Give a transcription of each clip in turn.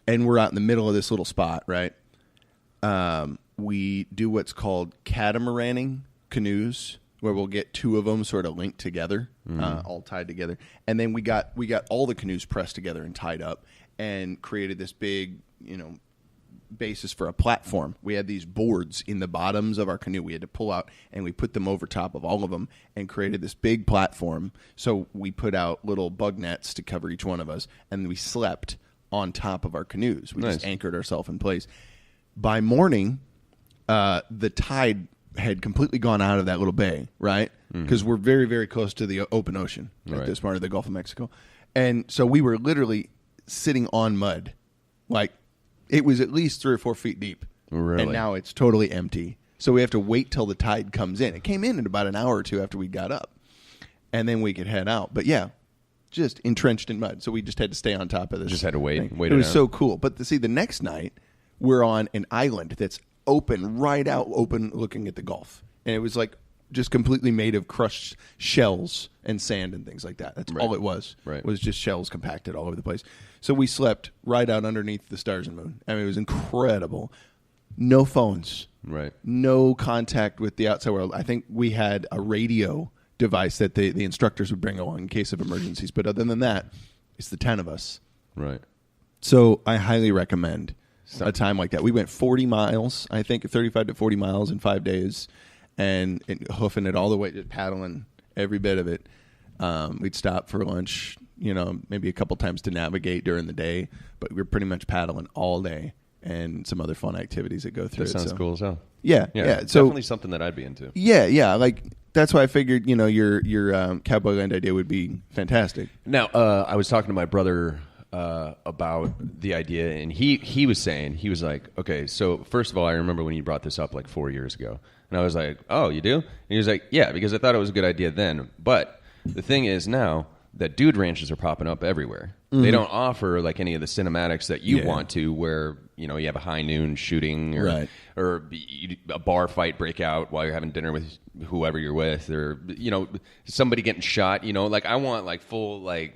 and we're out in the middle of this little spot, right? We do what's called catamaraning canoes, where we'll get two of them sort of linked together, all tied together. And then we got all the canoes pressed together and tied up and created this big, basis for a platform. We had these boards in the bottoms of our canoe we had to pull out, and we put them over top of all of them and created this big platform. So we put out little bug nets to cover each one of us, and we slept on top of our canoes. We just anchored ourselves in place. By morning, the tide had completely gone out of that little bay, right? Because we're very, very close to the open ocean at this part of the Gulf of Mexico. And so we were literally sitting on mud. Like, it was at least 3 or 4 feet deep. Really? And now it's totally empty. So we have to wait till the tide comes in. It came in about an hour or two after we got up. And then we could head out. But yeah, just entrenched in mud. So we just had to stay on top of this. Just had to wait. It was so cool. But the next night, we're on an island that's open, right out open, looking at the Gulf. And it was like just completely made of crushed shells and sand and things like that. That's all it was. Right. Was just shells compacted all over the place. So we slept right out underneath the stars and moon. I mean, it was incredible. No phones. Right. No contact with the outside world. I think we had a radio device that the instructors would bring along in case of emergencies. But other than that, it's the 10 of us. Right. So I highly recommend a time like that. We went 40 miles, I think, 35 to 40 miles in 5 days, and hoofing it all the way, just paddling every bit of it. We'd stop for lunch, maybe a couple times to navigate during the day, but we were pretty much paddling all day and some other fun activities that go through That sounds cool as hell. Yeah. So definitely something that I'd be into. Yeah. Like, that's why I figured, your Cowboy Land idea would be fantastic. Now, I was talking to my brother about the idea, and he was saying, he was like, okay, so first of all, I remember when you brought this up like 4 years ago, and I was like, oh, you do? And he was like, yeah, because I thought it was a good idea then, but the thing is now that dude ranches are popping up everywhere. They don't offer like any of the cinematics that you want to, where you have a high noon shooting or a bar fight break out while you're having dinner with whoever you're with, or somebody getting shot. Like I want like full like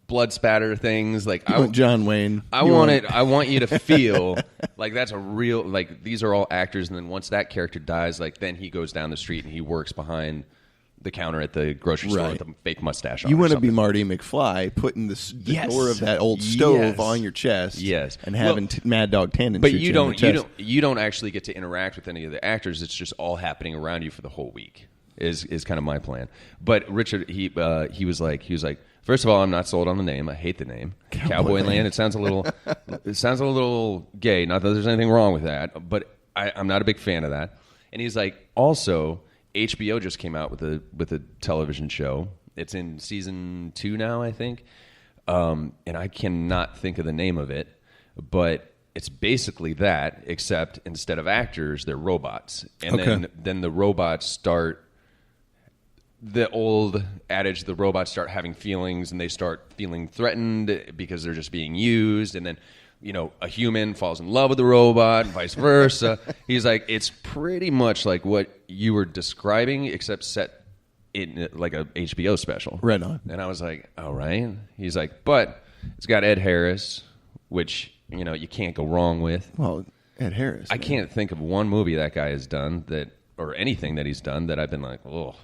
blood spatter things. Like I want John Wayne. I want you to feel like that's a real, like these are all actors, and then once that character dies, like then he goes down the street and he works behind the counter at the grocery store with a fake mustache on. You want to be Marty McFly, putting the door of that old stove on your chest, and having Mad Dog Tannen. But you don't actually get to interact with any of the actors. It's just all happening around you for the whole week. Is kind of my plan. But Richard, he was like, first of all, I'm not sold on the name. I hate the name Cowboy Land. It sounds a little gay. Not that there's anything wrong with that, but I'm not a big fan of that. And he's like, also, HBO just came out with a television show. It's in season 2 now, I think. And I cannot think of the name of it, but it's basically that, except instead of actors, they're robots. And then the robots start. The old adage, the robots start having feelings and they start feeling threatened because they're just being used. And then, a human falls in love with the robot and vice versa. He's like, it's pretty much like what you were describing, except set in like a HBO special. Right on. And I was like, all right. He's like, but it's got Ed Harris, which, you can't go wrong with. Well, Ed Harris. I can't think of one movie that guy has done or anything that he's done that I've been like, oh.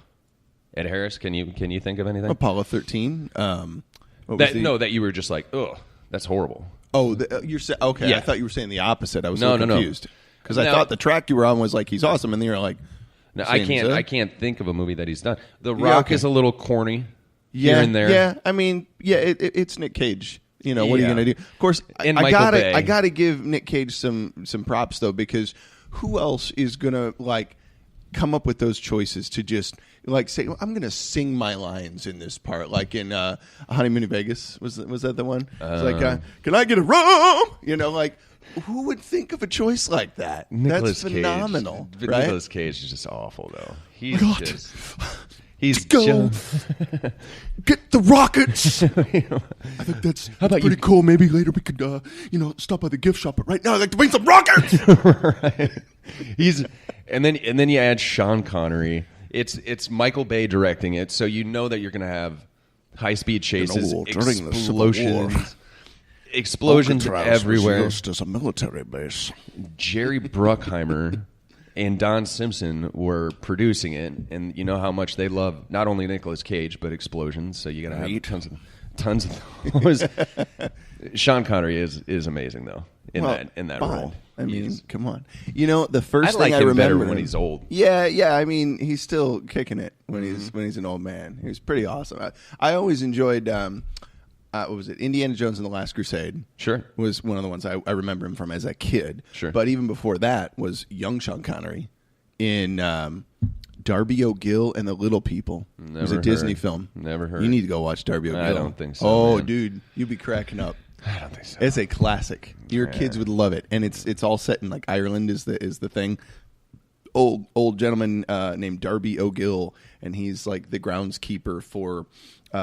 Ed Harris, can you think of anything? Apollo 13. That you were just like, ugh, that's horrible. Oh, you're saying okay. Yeah. I thought you were saying the opposite. I was confused because I thought the track you were on was like he's awesome, and then you're like, no, I can't think of a movie that he's done. The Rock is a little corny here and there. Yeah, I mean, it's Nick Cage. What are you gonna do? Of course, I gotta give Nick Cage some props though, because who else is gonna like come up with those choices to just like say, well, I'm going to sing my lines in this part, like in A Honeymoon in Vegas. Was that the one? It's like, can I get a rum? Like who would think of a choice like that? That's phenomenal. Right? Nicolas Cage is just awful, though. He's go get the rockets. I think that's pretty cool. Maybe later we could, stop by the gift shop. But right now, I'd like to bring some rockets. Right. And then you add Sean Connery. It's Michael Bay directing it, so you know that you're going to have high speed chases, explosions. explosions everywhere. Used as a military base. Jerry Bruckheimer and Don Simpson were producing it, and you know how much they love not only Nicolas Cage but explosions. So you got to have tons of those. Sean Connery is amazing though in that role. I mean, come on. You know, the first I like thing I him remember better when he's old. Yeah. I mean, he's still kicking it when he's an old man. He was pretty awesome. I always enjoyed. What was it? Indiana Jones and the Last Crusade. Sure, was one of the ones I remember him from as a kid. Sure, but even before that was young Sean Connery in Darby O'Gill and the Little People. It was a Disney film. Never heard. You need to go watch Darby O'Gill. I don't think so. Oh, man. dude, you'd be cracking up. I don't think so. It's a classic. Your kids would love it, and it's all set in like Ireland is the thing. Old gentleman named Darby O'Gill, and he's like the groundskeeper for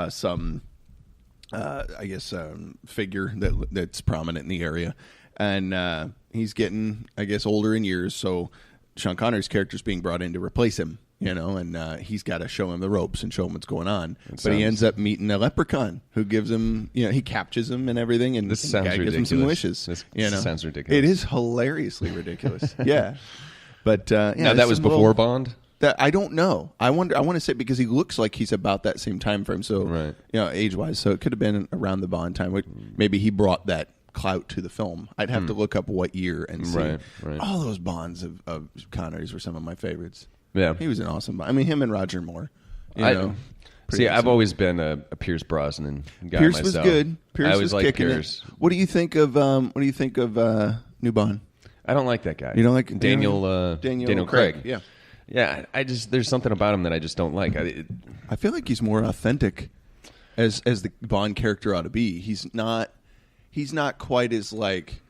some. I guess figure that's prominent in the area, and he's getting, I guess, older in years. So Sean Connery's character is being brought in to replace him, you know, and he's got to show him the ropes and show him what's going on. But he ends up meeting a leprechaun who gives him, you know, he captures him and everything, and this the sounds guy ridiculous. gives him some wishes. This sounds ridiculous. It is hilariously ridiculous. Yeah, but now that was before Bond. That I don't know. I want to say because he looks like he's about that same time frame. So, right. You know, age wise, so it could have been around the Bond time. Maybe he brought that clout to the film. I'd have to look up what year and see. Right. All those Bonds of Connery's were some of my favorites. Yeah, he was an awesome Bond. I mean, him and Roger Moore. You know, see, awesome. I've always been a Pierce Brosnan guy. Pierce myself. was good. Pierce I was like kicking Pierce. it. What do you think of New Bond? I don't like that guy. You don't like Daniel Craig? Yeah. Yeah, there's something about him that I just don't like. I feel like he's more authentic as the Bond character ought to be. He's not quite as like,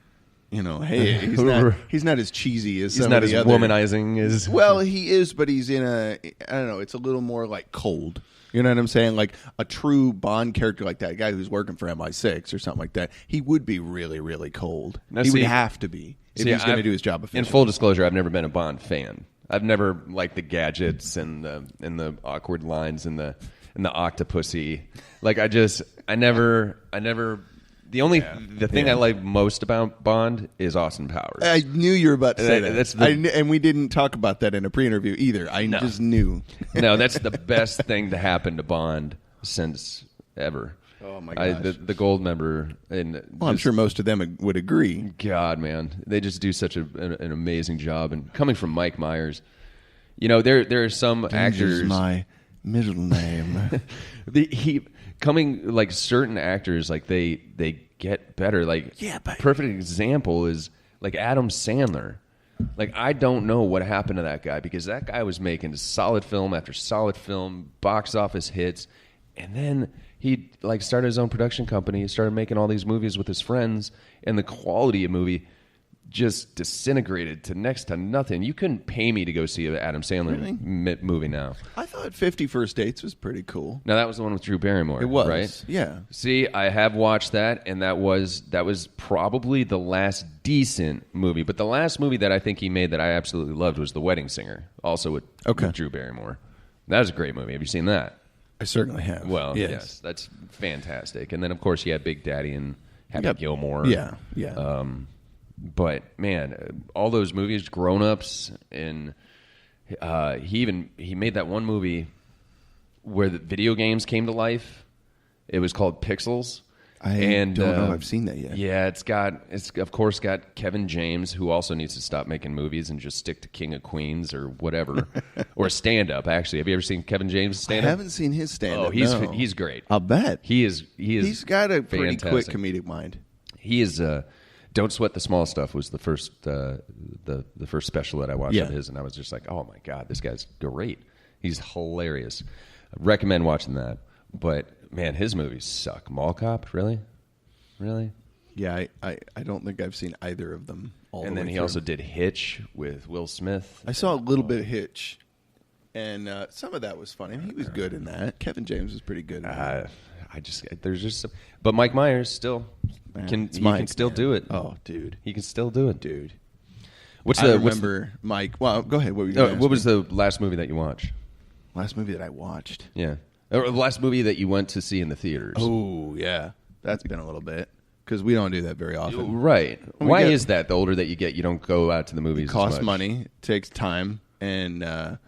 you know, hey, he's not as cheesy as he's some not of as the other. womanizing as Well, he is, but he's in I don't know, it's a little more like cold. You know what I'm saying? Like a true Bond character like that, a guy who's working for MI6 or something like that, he would be really, really cold. He would have to be if he's going to do his job efficiently. In full disclosure, I've never been a Bond fan. I've never liked the gadgets and the awkward lines and the octopussy. Like I never. The thing I like most about Bond is Austin Powers. I knew you were about to say that. And we didn't talk about that in a pre-interview either. I just knew. No, that's the best thing to happen to Bond since ever. Oh my gosh. The gold member, and I'm sure most of them would agree. God, man, they just do such an amazing job. And coming from Mike Myers, you know, there are some actors. My middle name. Certain actors, like they get better. Like but perfect example is like Adam Sandler. Like I don't know what happened to that guy because that guy was making solid film after solid film, box office hits, and then he like started his own production company. He started making all these movies with his friends, and the quality of movie just disintegrated to next to nothing. You couldn't pay me to go see an Adam Sandler movie now. I thought 50 First Dates was pretty cool. Now that was the one with Drew Barrymore. It was, right? Yeah. See, I have watched that, and that was probably the last decent movie. But the last movie that I think he made that I absolutely loved was The Wedding Singer, also with Drew Barrymore. That was a great movie. Have you seen that? I certainly have. Well, yes, that's fantastic. And then, of course, you had Big Daddy and Happy Gilmore. Yeah. But man, all those movies, Grown Ups, and he made that one movie where the video games came to life. It was called Pixels. I don't know if I've seen that yet. Yeah, it's of course got Kevin James, who also needs to stop making movies and just stick to King of Queens or whatever, or stand up. Actually, have you ever seen Kevin James stand up? I haven't seen his stand up. Oh, he's great. I'll bet He's got a pretty fantastic. quick comedic mind. He is. Don't Sweat the Small Stuff was the first the first special that I watched of his, and I was just like, oh my god, this guy's great. He's hilarious. I recommend watching that. But man, his movies suck. Mall Cop, really? Yeah, I don't think I've seen either of them. And then he also did Hitch with Will Smith. I saw a little bit of Hitch, and some of that was funny. I mean, he was good in that. Kevin James was pretty good in that. There's just some, but Mike Myers still can still do it. Oh, dude, he can still do it, dude. I remember Mike. Well, go ahead. What were you gonna ask what was me? the last movie that you watched? Last movie that I watched? Yeah, or the last movie that you went to see in the theaters? Oh, yeah, that's been a little bit. because we don't do that very often. Right. Why is that? The older that you get, you don't go out to the movies. It costs as much. money, it takes time, and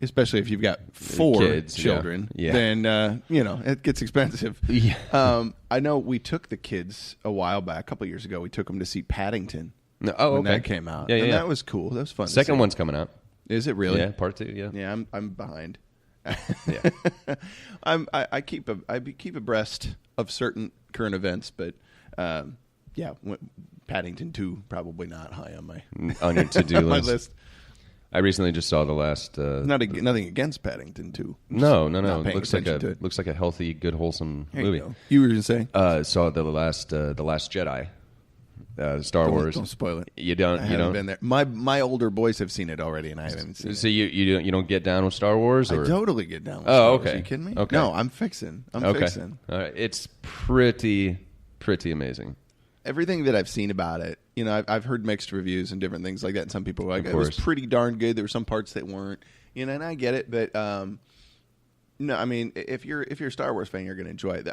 especially if you've got 4 kids, children, yeah. then it gets expensive. Yeah. I know we took the kids a while back, a couple years ago. We took them to see Paddington. When okay. That came out. Yeah, and that was cool. That was fun. Second one's coming out. Is it really? Yeah, part 2. Yeah. Yeah, I'm behind. Yeah. I keep abreast of certain current events, but Paddington 2 probably not high on your to-do on my list. list. I recently just saw the last. Nothing against Paddington 2. No. Looks Looks like a healthy, good, wholesome movie. You were going to say? Saw the last Jedi. Star Wars. Don't spoil it. You don't. I haven't been there. My older boys have seen it already, and I haven't seen it. So you don't get down with Star Wars? Or? I totally get down with Star Star Wars. Wars. Are you kidding me? Okay. No, I'm fixing. Fixing. All right. It's pretty amazing. Everything that I've seen about it, I've heard mixed reviews and different things like that. And some people were like, Of it was course. pretty darn good. There were some parts that weren't, and I get it. But no, I mean, if you're a Star Wars fan, you're going to enjoy it.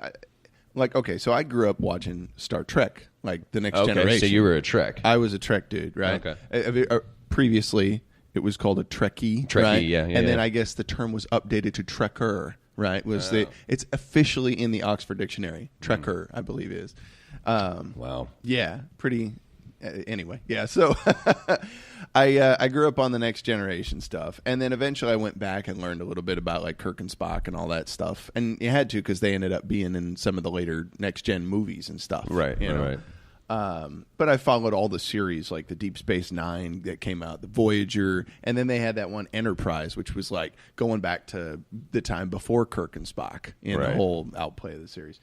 Okay, so I grew up watching Star Trek, like The Next Generation. So you were a Trek. I was a Trek dude, right? Okay. Previously, it was called a Trekkie, right? Yeah. And then I guess the term was updated to Trekker, right? It's officially in the Oxford Dictionary. Trekker, I believe, is. Wow. Yeah, pretty. Anyway, yeah. So I grew up on the Next Generation stuff, and then eventually I went back and learned a little bit about like Kirk and Spock and all that stuff. And you had to because they ended up being in some of the later Next Gen movies and stuff. Right. Right. But I followed all the series, like the Deep Space Nine that came out, the Voyager, and then they had that one Enterprise, which was like going back to the time before Kirk and Spock in the whole outplay of the series.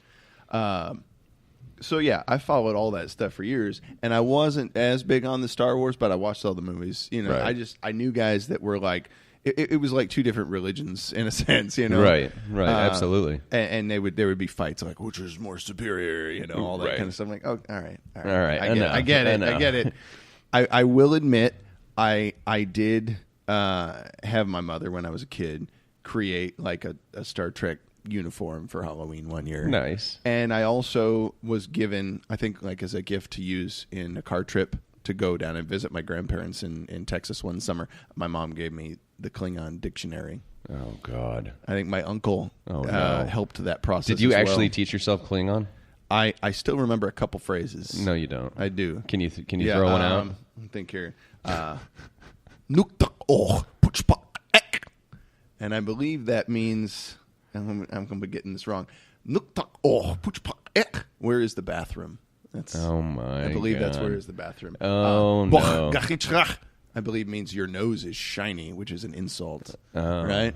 So yeah, I followed all that stuff for years, and I wasn't as big on the Star Wars, but I watched all the movies. I knew guys that were like, it was like 2 different religions in a sense, Right, absolutely. And there would be fights like which is more superior, all that kind of stuff. I'm like, oh, all right. I get it. I will admit, I did have my mother when I was a kid create like a Star Trek uniform for Halloween one year. Nice. And I also was given, I think, like as a gift to use in a car trip to go down and visit my grandparents in Texas one summer. My mom gave me the Klingon dictionary. Oh, God. I think my uncle helped that process. Did you as actually well. teach yourself Klingon? I still remember a couple phrases. No, you don't. I do. Can you throw one out? I think here. And I believe that means... I'm going to be getting this wrong. Where is the bathroom? Oh my! I believe God. that's where is the bathroom. Oh no! I believe means your nose is shiny, which is an insult, right?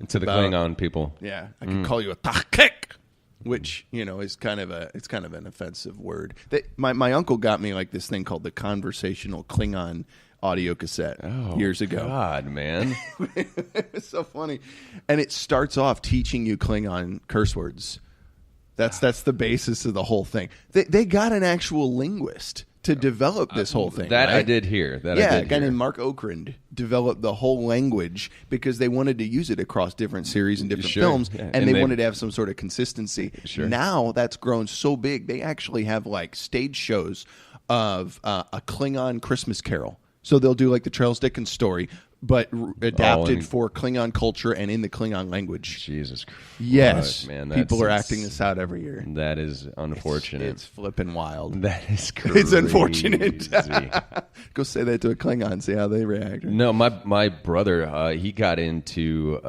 To the Klingon people. Yeah, I could call you a tachkek, which is kind of an offensive word. My uncle got me like this thing called the conversational Klingon audio cassette years ago. God, man. It's so funny. And it starts off teaching you Klingon curse words. That's the basis of the whole thing. They got an actual linguist to develop this whole thing. That right? I did hear. A guy named Mark Okrand developed the whole language because they wanted to use it across different series and different films, and they wanted to have some sort of consistency. Sure. Now that's grown so big, they actually have like stage shows of a Klingon Christmas Carol. So they'll do like the Charles Dickens story, but adapted for Klingon culture and in the Klingon language. Jesus Christ. Yes. Man, people are acting this out every year. That is unfortunate. It's flipping wild. That is crazy. It's unfortunate. Go say that to a Klingon, see how they react. No, my brother, he got into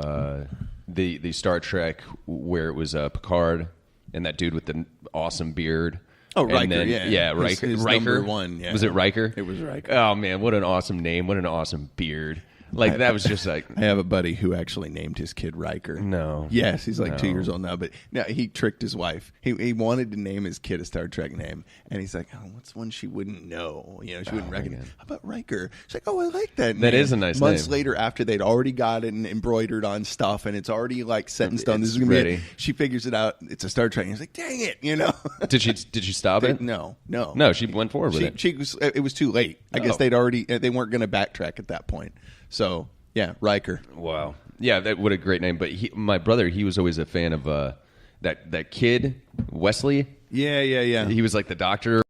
the Star Trek where it was Picard and that dude with the awesome beard. Oh, Riker, yeah, Riker. His Riker. number one, yeah. Was it Riker? It was Riker. Oh, man, what an awesome name. What an awesome beard. Like, that was just like... I have a buddy who actually named his kid Riker. No. Yes, he's like 2 years old now, but no, he tricked his wife. He wanted to name his kid a Star Trek name, and he's like, oh, what's one she wouldn't know? She wouldn't recognize. How about Riker? She's like, oh, I like that name. That is a nice name. Months later, after they'd already got it and embroidered on stuff, and it's already like set in stone. This is going to be it. She figures it out. It's a Star Trek. And he's like, dang it, Did she stop it? No. No, she went forward with it. It was too late. I guess they weren't going to backtrack at that point. So... yeah, Riker. Wow. Yeah, what a great name. But my brother, he was always a fan of that kid, Wesley. Yeah. He was like the doctor